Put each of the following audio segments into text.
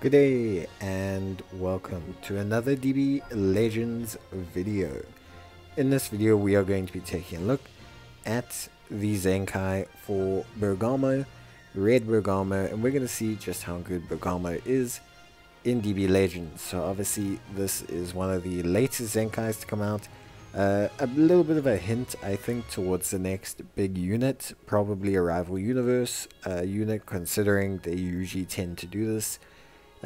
Good day and welcome to another DB Legends video. In this video we are going to be taking a look at the Zenkai for Bergamo, Red Bergamo, and we're going to see just how good Bergamo is in DB Legends. So obviously this is one of the latest Zenkais to come out. A little bit of a hint, I think, towards the next big unit, probably a rival universe unit, considering they usually tend to do this.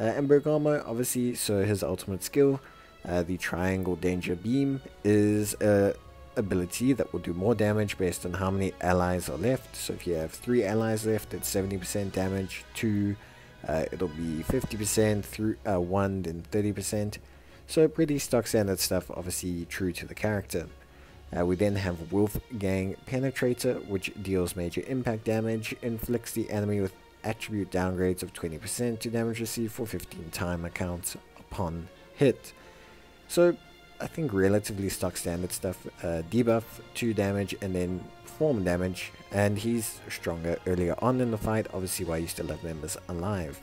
And Bergamo, obviously, so his ultimate skill, the Triangle Danger Beam, is a ability that will do more damage based on how many allies are left. So if you have 3 allies left, it's 70% damage. 2, it'll be 50%, through 1, then 30%. So pretty stock standard stuff, obviously true to the character. We then have Wolfgang Penetrator, which deals major impact damage, inflicts the enemy with attribute downgrades of 20% to damage received for 15 timer counts upon hit. So I think relatively stock standard stuff. Debuff 2 damage and then form damage, and he's stronger earlier on in the fight, obviously while you still have members alive.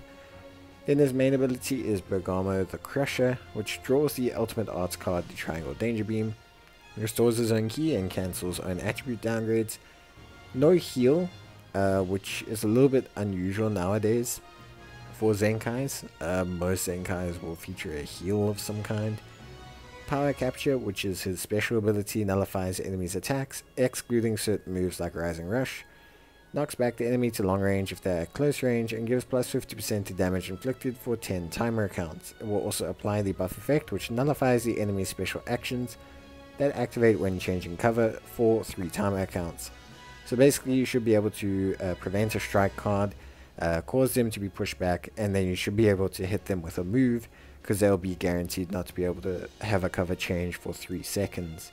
Then his main ability is Bergamo the Crusher, which draws the ultimate arts card, the Triangle Danger Beam, restores his own key and cancels own attribute downgrades. No heal, which is a little bit unusual nowadays for Zenkais. Most Zenkais will feature a heal of some kind. Power Capture, which is his special ability, nullifies enemies' attacks, excluding certain moves like Rising Rush. Knocks back the enemy to long range if they're at close range, and gives plus 50% to damage inflicted for 10 timer counts. It will also apply the buff effect, which nullifies the enemy's special actions that activate when changing cover for 3 timer counts. So basically you should be able to prevent a strike card, cause them to be pushed back, and then you should be able to hit them with a move, because they'll be guaranteed not to be able to have a cover change for 3 seconds.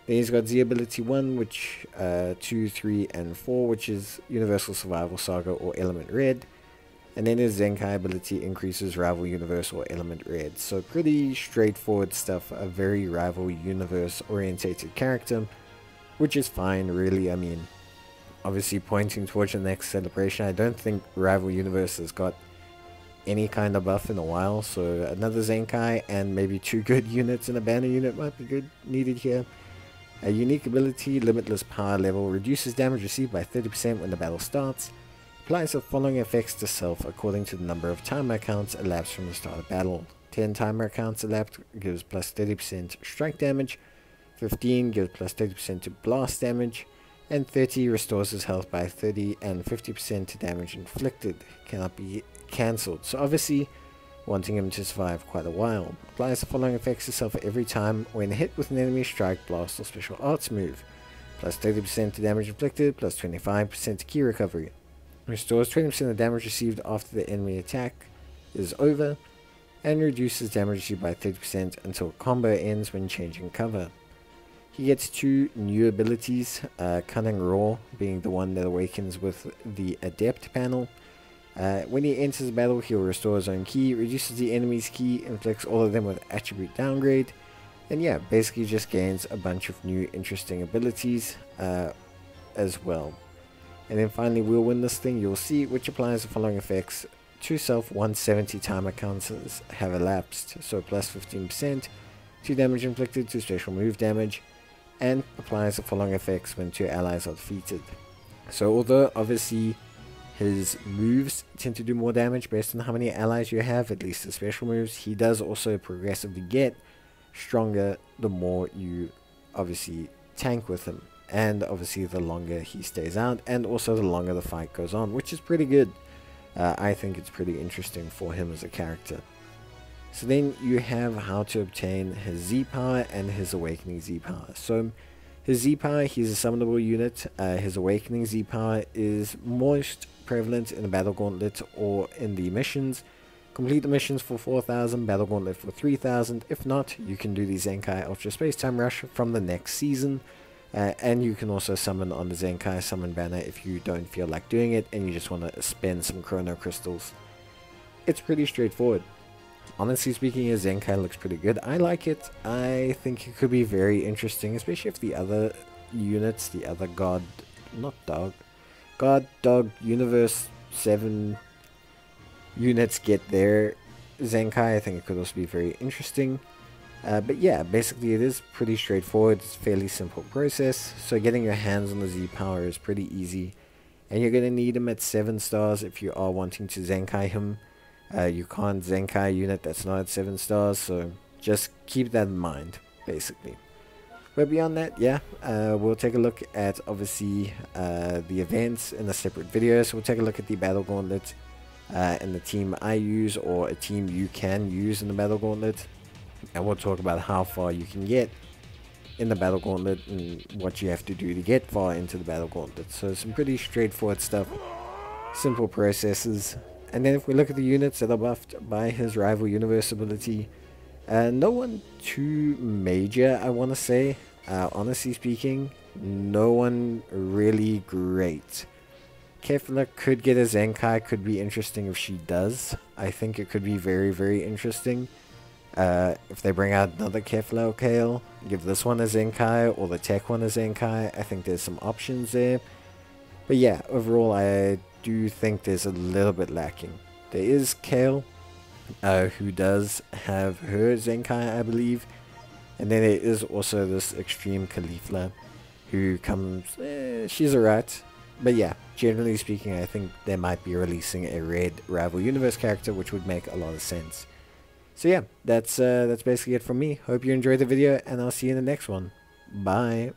Then he's got Z ability 1, which 2, 3, and 4, which is Universal Survival Saga or Element Red. And then his Zenkai ability increases Rival Universe or Element Red. So pretty straightforward stuff, a very Rival Universe orientated character, which is fine really. I mean, obviously pointing towards the next celebration, I don't think Rival Universe has got any kind of buff in a while, so another Zenkai and maybe 2 good units in a banner unit might be needed here. A unique ability, Limitless Power Level, reduces damage received by 30% when the battle starts. Applies the following effects to self according to the number of timer counts elapsed from the start of battle. 10 timer counts elapsed gives plus 30% strike damage, 15 gives plus 30% to blast damage, and 30 restores his health by 30 and 50% to damage inflicted. Cannot be cancelled. So obviously wanting him to survive quite a while. Applies the following effects to self every time when hit with an enemy strike, blast, or special arts move. Plus 30% to damage inflicted, plus 25% to key recovery. Restores 20% of damage received after the enemy attack is over, and reduces damage received by 30% until combo ends when changing cover. He gets 2 new abilities, Cunning Roar being the one that awakens with the Adept panel. When he enters battle, he'll restore his own key, reduces the enemy's key, inflicts all of them with attribute downgrade, and yeah, basically just gains a bunch of new interesting abilities as well. And then finally, we'll win this thing, you'll see, which applies the following effects to self 170 timer counts have elapsed, so plus 15% to damage inflicted to special move damage, and applies the following effects when 2 allies are defeated. So although obviously his moves tend to do more damage based on how many allies you have, at least the special moves, he does also progressively get stronger the more you obviously tank with him, and obviously the longer he stays out, and also the longer the fight goes on, which is pretty good. I think it's pretty interesting for him as a character. So then you have how to obtain his Z power and his awakening Z power. So his Z power, he's a summonable unit. His awakening Z power is most prevalent in the Battle Gauntlet or in the missions. Complete the missions for 4,000, Battle Gauntlet for 3,000. If not, you can do the Zenkai Ultra Space Time Rush from the next season. And you can also summon on the Zenkai Summon banner if you don't feel like doing it and you just want to spend some Chrono Crystals. It's pretty straightforward. Honestly speaking, his Zenkai looks pretty good. I like it. I think it could be very interesting, especially if the other units, the other God, Dog Universe 7 units get their Zenkai, I think it could also be very interesting. But yeah, basically it is pretty straightforward. It's a fairly simple process. So getting your hands on the Z power is pretty easy. And you're going to need him at 7 stars if you are wanting to Zenkai him. You can't Zenkai a unit that's not at 7 stars, so just keep that in mind, basically. But beyond that, yeah, we'll take a look at, obviously, the events in a separate video. So we'll take a look at the Battle Gauntlet and the team I use, or a team you can use in the Battle Gauntlet. And we'll talk about how far you can get in the Battle Gauntlet and what you have to do to get far into the Battle Gauntlet. So some pretty straightforward stuff, simple processes. And then if we look at the units that are buffed by his rival universe ability, no one too major, I want to say. Honestly speaking, no one really great. Kefla could get a Zenkai, could be interesting if she does. I think it could be very, very interesting. If they bring out another Kefla or Kale, give this one a Zenkai, or the tech one a Zenkai, I think there's some options there. But yeah, overall I do think there's a little bit lacking. There is Kale, who does have her Zenkai, I believe. And then there is also this Extreme Caulifla, who comes, she's alright. But yeah, generally speaking, I think they might be releasing a Red Rival Universe character, which would make a lot of sense. So yeah, that's basically it from me. Hope you enjoyed the video, and I'll see you in the next one. Bye.